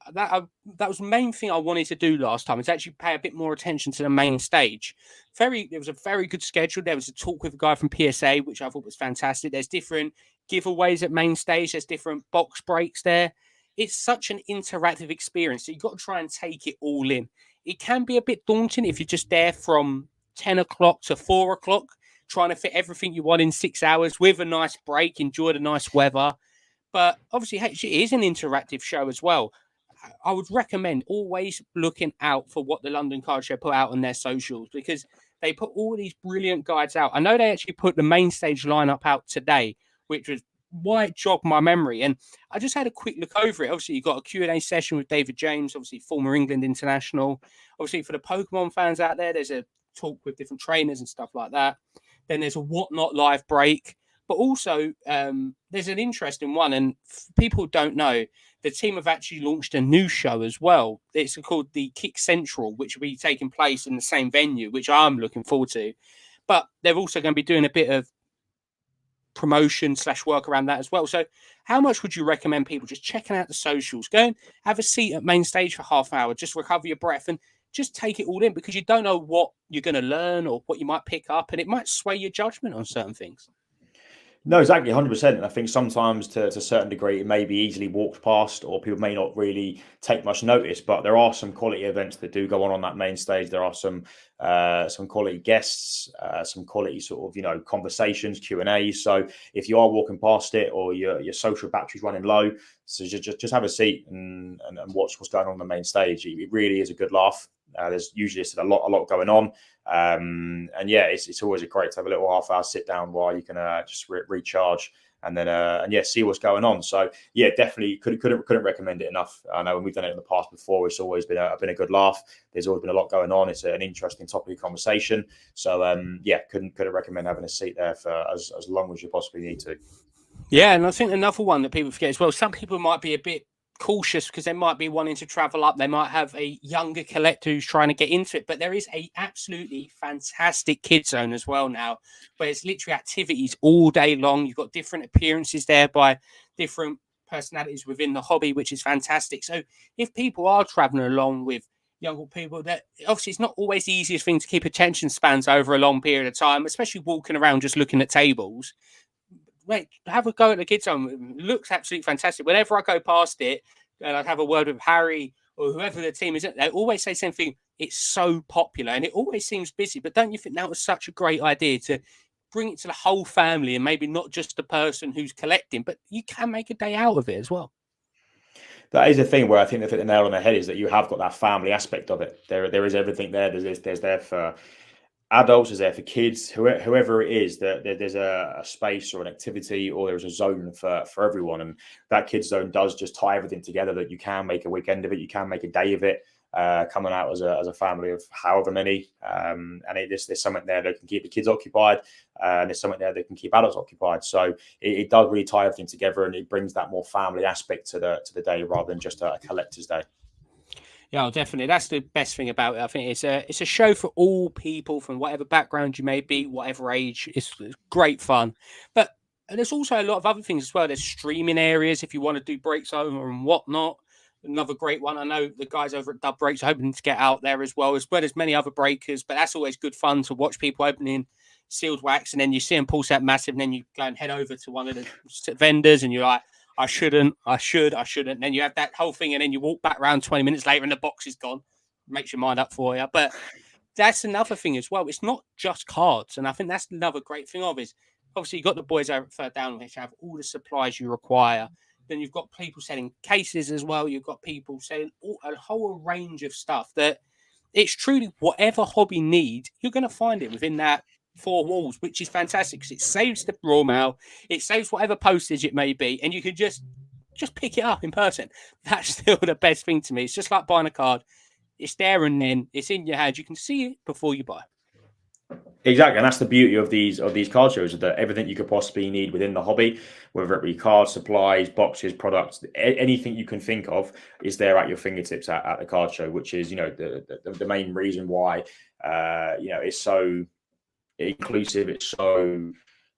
the main thing I wanted to do last time, is actually pay a bit more attention to the main stage. There was a very good schedule. There was a talk with a guy from PSA, which I thought was fantastic. There's different giveaways at main stage. There's different box breaks there. It's such an interactive experience. So you've got to try and take it all in. It can be a bit daunting if you're just there from 10 o'clock to 4 o'clock, trying to fit everything you want in 6 hours with a nice break, enjoy the nice weather. But obviously, it is an interactive show as well. I would recommend always looking out for what the London Card Show put out on their socials, because they put all these brilliant guides out. I know they actually put the main stage lineup out today, which was why it jogged my memory. And I just had a quick look over it. Obviously, you've got a Q&A session with David James, obviously former England international. Obviously, for the Pokemon fans out there, there's a talk with different trainers and stuff like that. Then there's a Whatnot live break. But also, there's an interesting one, and people don't know, the team have actually launched a new show as well. It's called the Kick Central, which will be taking place in the same venue, which I'm looking forward to. But they're also going to be doing a bit of promotion / work around that as well. So how much would you recommend people just checking out the socials? Go and have a seat at main stage for half an hour, just recover your breath and just take it all in, because you don't know what you're going to learn or what you might pick up, and it might sway your judgment on certain things. No, exactly, 100%. And I think sometimes to a certain degree, it may be easily walked past, or people may not really take much notice. But there are some quality events that do go on that main stage. There are some quality guests, some quality sort of conversations, Q&As. So if you are walking past it, or your social battery's running low, so just have a seat and watch what's going on the main stage. It really is a good laugh. There's usually a lot going on. And yeah, it's always great to have a little half-hour sit down while you can just recharge and then see what's going on. So yeah, definitely couldn't recommend it enough. I know when we've done it in the past before, it's always been a good laugh. There's always been a lot going on. It's an interesting topic of conversation. So couldn't recommend having a seat there for as long as you possibly need to. Yeah, and I think another one that people forget as well, some people might be a bit cautious because they might be wanting to travel up. They might have a younger collector who's trying to get into it. But there is a absolutely fantastic kids zone as well now, where it's literally activities all day long. You've got different appearances there by different personalities within the hobby, which is fantastic. So if people are traveling along with younger people, that obviously it's not always the easiest thing to keep attention spans over a long period of time, especially walking around just looking at tables. Mate, have a go at the kids home. It looks absolutely fantastic. Whenever I go past it and I have a word with Harry or whoever the team is, they always say the same thing. It's so popular and it always seems busy. But don't you think that was such a great idea to bring it to the whole family and maybe not just the person who's collecting, but you can make a day out of it as well? That is a thing where I think they hit the nail on the head, is that you have got that family aspect of it. There is everything there. There's there for adults, is there for kids, whoever it is, that there's a space or an activity, or there's a zone for everyone. And that kids zone does just tie everything together, that you can make a weekend of it, you can make a day of it, coming out as a family of however many. And there's something there that can keep the kids occupied, and there's something there that can keep adults occupied. So it does really tie everything together, and it brings that more family aspect to the day rather than just a collector's day. Yeah, definitely. That's the best thing about it. I think it's a show for all people from whatever background you may be, whatever age. It's great fun. But there's also a lot of other things as well. There's streaming areas if you want to do breaks over and whatnot. Another great one. I know the guys over at Dub Breaks are hoping to get out there as well as many other breakers. But that's always good fun to watch people opening sealed wax, and then you see them pulse out massive, and then you go and head over to one of the vendors and you're like, I shouldn't. And then you have that whole thing, and then you walk back around 20 minutes later and the box is gone. Makes your mind up for you. But that's another thing as well. It's not just cards. And I think that's another great thing of is, obviously, you've got the boys over at Third Down, which have all the supplies you require. Then you've got people selling cases as well. You've got people selling a whole range of stuff that it's truly whatever hobby need, you're going to find it within that four walls, which is fantastic because it saves the raw mail, it saves whatever postage it may be, and you can just pick it up in person. That's still the best thing to me. It's just like buying a card. It's there and then it's in your hand. You can see it before you buy. Exactly, and that's the beauty of these card shows, is that everything you could possibly need within the hobby, whether it be cards, supplies, boxes, products, anything you can think of is there at your fingertips at the card show, which is, the main reason why it's so inclusive, it's so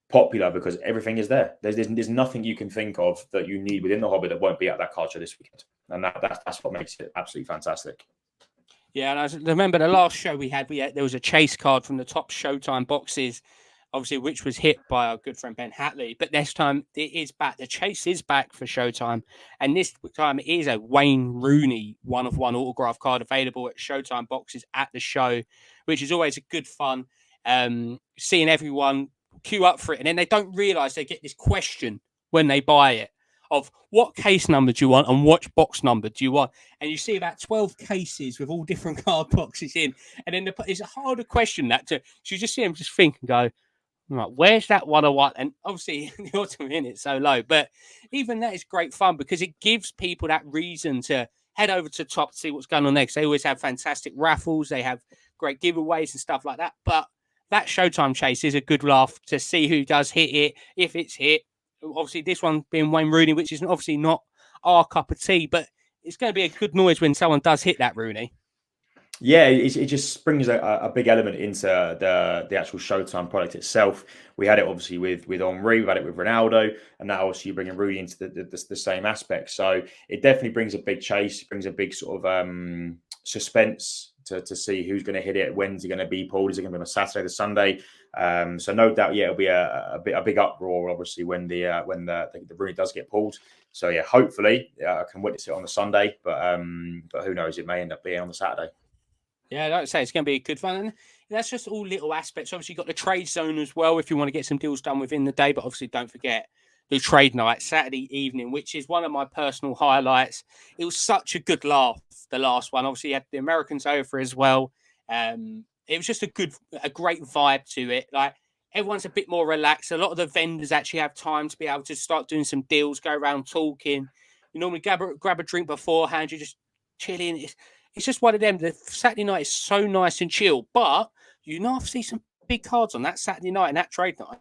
popular, because everything is there. There's nothing you can think of that you need within the hobby that won't be at that card show this weekend, and that's what makes it absolutely fantastic. Yeah, and I remember the last show we had there was a chase card from the top Showtime boxes, obviously, which was hit by our good friend Ben Hatley. But this time it is back. The chase is back for Showtime, and this time it is a Wayne Rooney 1-of-1 autograph card available at Showtime boxes at the show, which is always a good fun. Seeing everyone queue up for it, and then they don't realize they get this question when they buy it of what case number do you want and what box number do you want, and you see about 12 cases with all different card boxes in, and then it's a harder question so you just see them just think and go, right, where's that 101? And obviously the autumn in it's so low, but even that is great fun because it gives people that reason to head over to top to see what's going on next. They always have fantastic raffles, they have great giveaways and stuff like that, but that Showtime chase is a good laugh to see who does hit it, if it's hit. Obviously, this one being Wayne Rooney, which is obviously not our cup of tea, but it's going to be a good noise when someone does hit that Rooney. Yeah, it just brings a big element into the actual Showtime product itself. We had it obviously with Henry, we've had it with Ronaldo, and now obviously you bring Rooney into the same aspect. So it definitely brings a big chase, brings a big sort of suspense to see who's going to hit it, when's it going to be pulled, is it going to be on a Saturday, the Sunday? So no doubt, yeah, it'll be a big uproar obviously when the Rooney does get pulled. So yeah, hopefully I can witness it on the Sunday, but who knows, it may end up being on the Saturday. Yeah, like I say, it's going to be good fun. And that's just all little aspects. Obviously, you've got the trade zone as well if you want to get some deals done within the day. But obviously, don't forget the trade night, Saturday evening, which is one of my personal highlights. It was such a good laugh, the last one. Obviously, you had the Americans over as well. It was just a great vibe to it. Like, everyone's a bit more relaxed. A lot of the vendors actually have time to be able to start doing some deals, go around talking. You normally grab a drink beforehand. You're just chilling. It's just one of them. The Saturday night is so nice and chill, but you know, I see some big cards on that Saturday night and that trade night.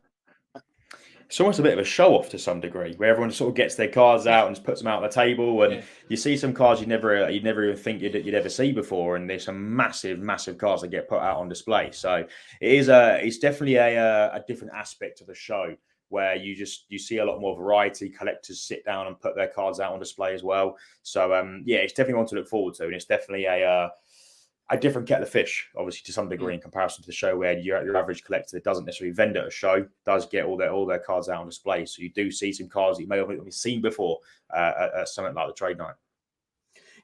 it's almost a bit of a show off to some degree, where everyone sort of gets their cards out and just puts them out on the table, and you see some cards you'd never even think you'd ever see before, and there's some massive cards that get put out on display. So it's definitely a different aspect of the show, where you see a lot more variety. Collectors sit down and put their cards out on display as well. So it's definitely one to look forward to, and it's definitely a different kettle of fish, obviously, to some degree, in comparison to the show, where your average collector that doesn't necessarily vend at a show does get all their cards out on display. So you do see some cards that you may have only seen before at something like the trade night.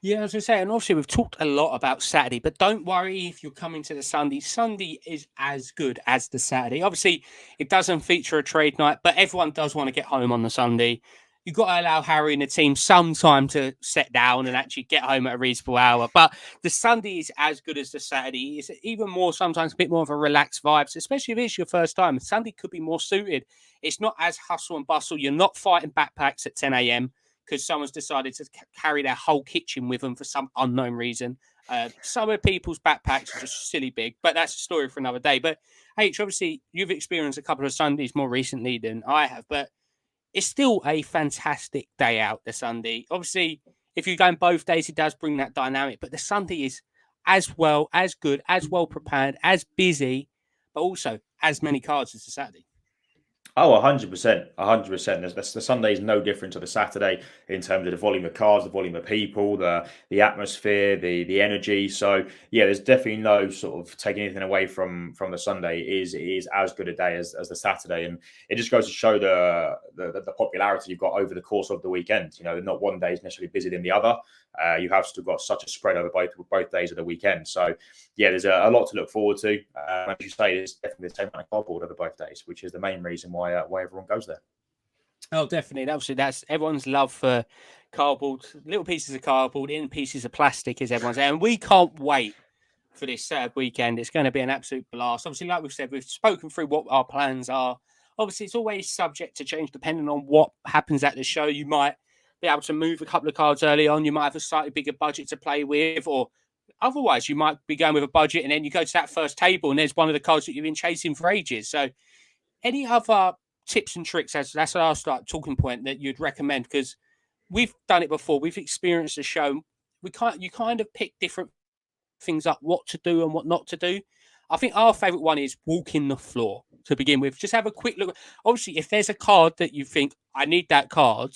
Yeah, as I say, and obviously we've talked a lot about Saturday, but don't worry if you're coming to the Sunday. Sunday is as good as the Saturday. Obviously, it doesn't feature a trade night, but everyone does want to get home on the Sunday. You've got to allow Harry and the team some time to set down and actually get home at a reasonable hour. But the Sunday is as good as the Saturday. It's even more, sometimes a bit more of a relaxed vibe, so especially if it's your first time. Sunday could be more suited. It's not as hustle and bustle. You're not fighting backpacks at 10 a.m. because someone's decided to carry their whole kitchen with them for some unknown reason. Some of people's backpacks are just silly big, but that's a story for another day. But H, obviously, you've experienced a couple of Sundays more recently than I have, but it's still a fantastic day out, the Sunday. Obviously, if you're going both days, it does bring that dynamic, but the Sunday is as well, as good, as well prepared, as busy, but also as many cards as the Saturday. Oh, 100%, 100%. The Sunday is no different to the Saturday in terms of the volume of cars, the volume of people, the atmosphere, the energy. So yeah, there's definitely no sort of taking anything away from the Sunday. It is as good a day as the Saturday, and it just goes to show the popularity you've got over the course of the weekend. You know, not one day is necessarily busier than the other. You have still got such a spread over both days of the weekend. So yeah, there's a lot to look forward to. As you say, it's definitely the same amount of cardboard over both days, which is the main reason why everyone goes there. Oh, definitely. Obviously, that's everyone's love for cardboard, little pieces of cardboard in pieces of plastic, is everyone's. And we can't wait for this weekend. It's going to be an absolute blast. Obviously, like we've said, we've spoken through what our plans are. Obviously, it's always subject to change depending on what happens at the show. You might be able to move a couple of cards early on. You might have a slightly bigger budget to play with, or otherwise, you might be going with a budget and then you go to that first table and there's one of the cards that you've been chasing for ages. So, any other tips and tricks, that's our talking point, that you'd recommend? Because we've done it before, we've experienced the show. You kind of pick different things up, what to do and what not to do. I think our favorite one is walking the floor to begin with. Just have a quick look. Obviously, if there's a card that you think, I need that card,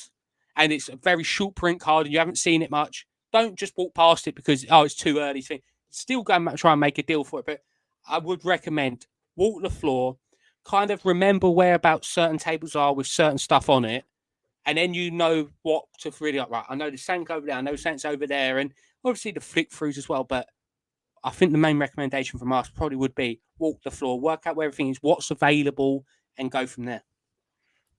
and it's a very short print card and you haven't seen it much, don't just walk past it because, it's too early. Still go and try and make a deal for it. But I would recommend walk the floor, kind of remember whereabouts certain tables are with certain stuff on it. And then you know what to really like. Right, I know the Sank over there, I know Sank's over there, and obviously the flick throughs as well. But I think the main recommendation from us probably would be walk the floor, work out where everything is, what's available, and go from there.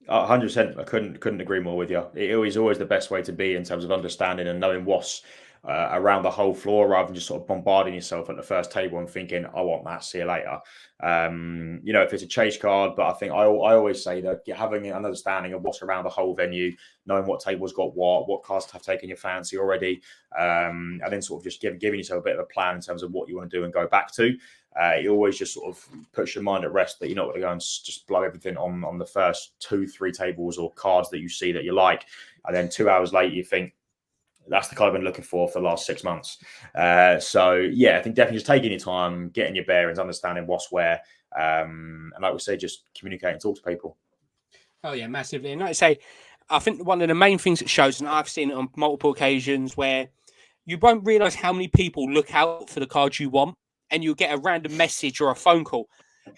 100%. I couldn't agree more with you. It is always the best way to be in terms of understanding and knowing what's around the whole floor, rather than just sort of bombarding yourself at the first table and thinking, I want that, see you later. If it's a chase card, but I think I always say that having an understanding of what's around the whole venue, knowing what table's got what cards have taken your fancy already, and then sort of just giving yourself a bit of a plan in terms of what you want to do and go back to. It always just sort of puts your mind at rest that you're not going to go and just blow everything on the first 2-3 tables or cards that you see that you like. And then 2 hours later, you think, that's the card I've been looking for the last 6 months. So, yeah, I think definitely just taking your time, getting your bearings, understanding what's where. And like we say, just communicate and talk to people. Oh, yeah, massively. And like I say, I think one of the main things it shows, and I've seen it on multiple occasions, where you won't realise how many people look out for the cards you want, and you'll get a random message or a phone call.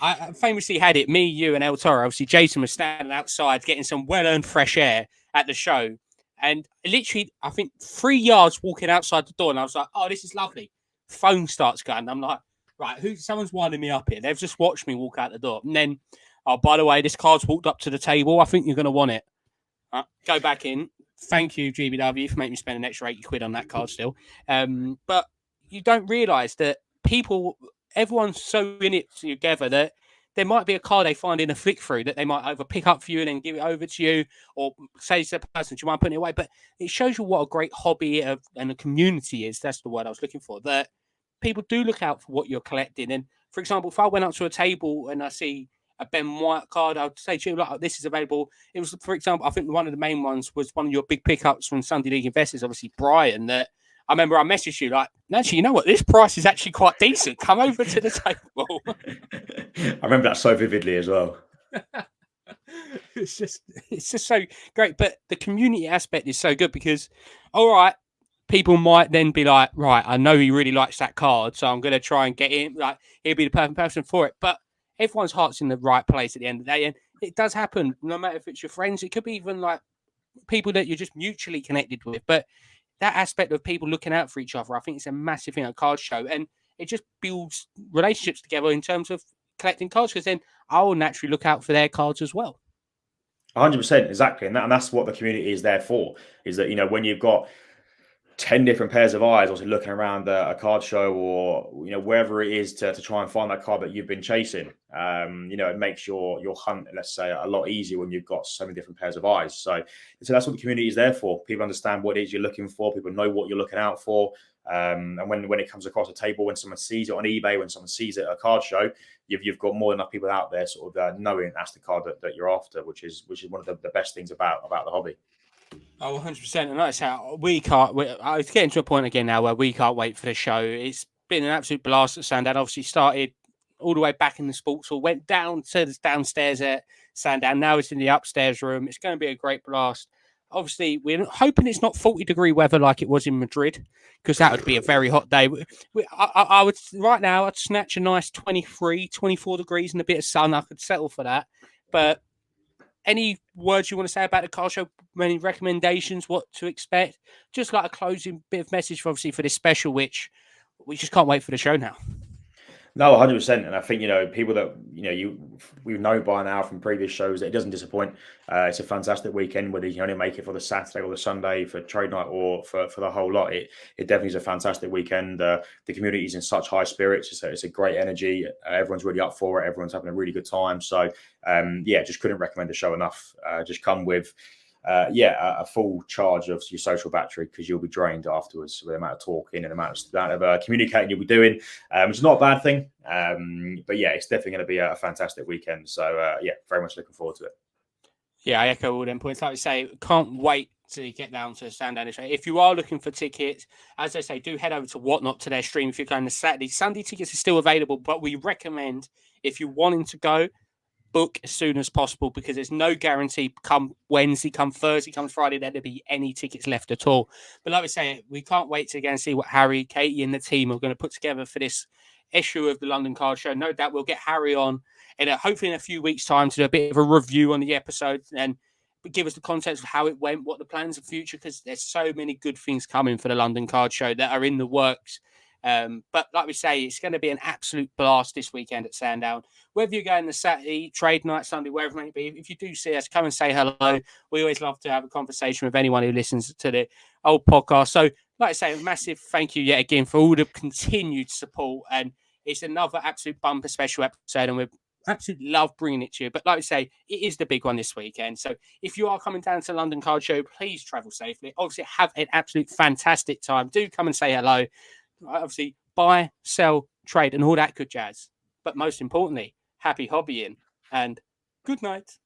I famously had it, me, you, and El Toro. Obviously, Jason was standing outside getting some well-earned fresh air at the show. And literally, I think 3 yards walking outside the door, and I was like, oh, this is lovely. Phone starts going. I'm like, right, someone's winding me up here. They've just watched me walk out the door. And then, oh, by the way, this card's walked up to the table. I think you're going to want it. Go back in. Thank you, GBW, for making me spend an extra 80 quid on that card still. But you don't realise that everyone's so in it together that there might be a card they find in a flick through that they might either pick up for you and then give it over to you, or say to the person, do you mind putting it away? But it shows you what a great hobby and a community is. That's the word I was looking for. That people do look out for what you're collecting. And for example, if I went up to a table and I see a Ben White card, I'd say to you, like, this is available. It was, for example, I think one of the main ones was one of your big pickups from Sunday League Investors, obviously Brian, that I remember I messaged you like, actually, you know what? This price is actually quite decent. Come over to the table. I remember that so vividly as well. It's just so great. But the community aspect is so good because, all right, people might then be like, right, I know he really likes that card, so I'm going to try and get him. Like, he'll be the perfect person for it. But everyone's heart's in the right place at the end of the day. And it does happen, no matter if it's your friends. It could be even like people that you're just mutually connected with. But that aspect of people looking out for each other, I think it's a massive thing at a card show. And it just builds relationships together in terms of collecting cards, because then I'll naturally look out for their cards as well. 100%, exactly. And that's what the community is there for, is that, you know, when you've got 10 different pairs of eyes also looking around a card show, or, you know, wherever it is to try and find that card that you've been chasing, you know, it makes your hunt, let's say, a lot easier when you've got so many different pairs of eyes. So that's what the community is there for. People understand what it is you're looking for. People know what you're looking out for. And when it comes across a table, when someone sees it on eBay, when someone sees it at a card show, you've got more than enough people out there sort of knowing that's the card that you're after, which is one of the best things about the hobby. Oh, 100%. And that's how I was getting to a point again now where we can't wait for the show. It's been an absolute blast at Sandown. Obviously started all the way back in the sports hall, went down to the downstairs at Sandown. Now it's in the upstairs room. It's going to be a great blast. Obviously, we're hoping it's not 40-degree weather like it was in Madrid, because that would be a very hot day. I would, right now, I'd snatch a nice 23, 24 degrees and a bit of sun. I could settle for that. But any words you want to say about the car show? Any recommendations, what to expect? Just like a closing bit of message, for, obviously, for this special, which we just can't wait for the show now. No, 100%. And I think, you know, people that, you know, we know by now from previous shows that it doesn't disappoint. It's a fantastic weekend, whether you can only make it for the Saturday or the Sunday for trade night or for the whole lot. It definitely is a fantastic weekend. The community is in such high spirits. It's a great energy. Everyone's really up for it. Everyone's having a really good time. So, just couldn't recommend the show enough. Just come with a full charge of your social battery, because you'll be drained afterwards with the amount of talking and the amount of communicating you'll be doing, which is not a bad thing. But yeah, it's definitely going to be a fantastic weekend. So very much looking forward to it. Yeah, I echo all them points. Like I say, can't wait to get down to Sandown. If you are looking for tickets, as I say, do head over to Whatnot to their stream if you're going to Saturday. Sunday tickets are still available, but we recommend, if you're wanting to go, book as soon as possible, because there's no guarantee come Wednesday, come Thursday, come Friday, there'll be any tickets left at all. But like we say, we can't wait to again see what Harry, Katie and the team are going to put together for this issue of the London Card Show. No doubt we'll get Harry on hopefully in a few weeks' time to do a bit of a review on the episode and give us the context of how it went, what the plans of future, because there's so many good things coming for the London Card Show that are in the works. But like we say, it's going to be an absolute blast this weekend at Sandown. Whether you're going the Saturday, trade night, Sunday, wherever it may be, if you do see us, come and say hello. We always love to have a conversation with anyone who listens to the old podcast. So, like I say, a massive thank you yet again for all the continued support. And it's another absolute bumper special episode, and we absolutely love bringing it to you. But like I say, it is the big one this weekend. So if you are coming down to the London Card Show, please travel safely. Obviously, have an absolute fantastic time. Do come and say hello. Obviously, buy, sell, trade, and all that good jazz. But most importantly, happy hobbying and good night.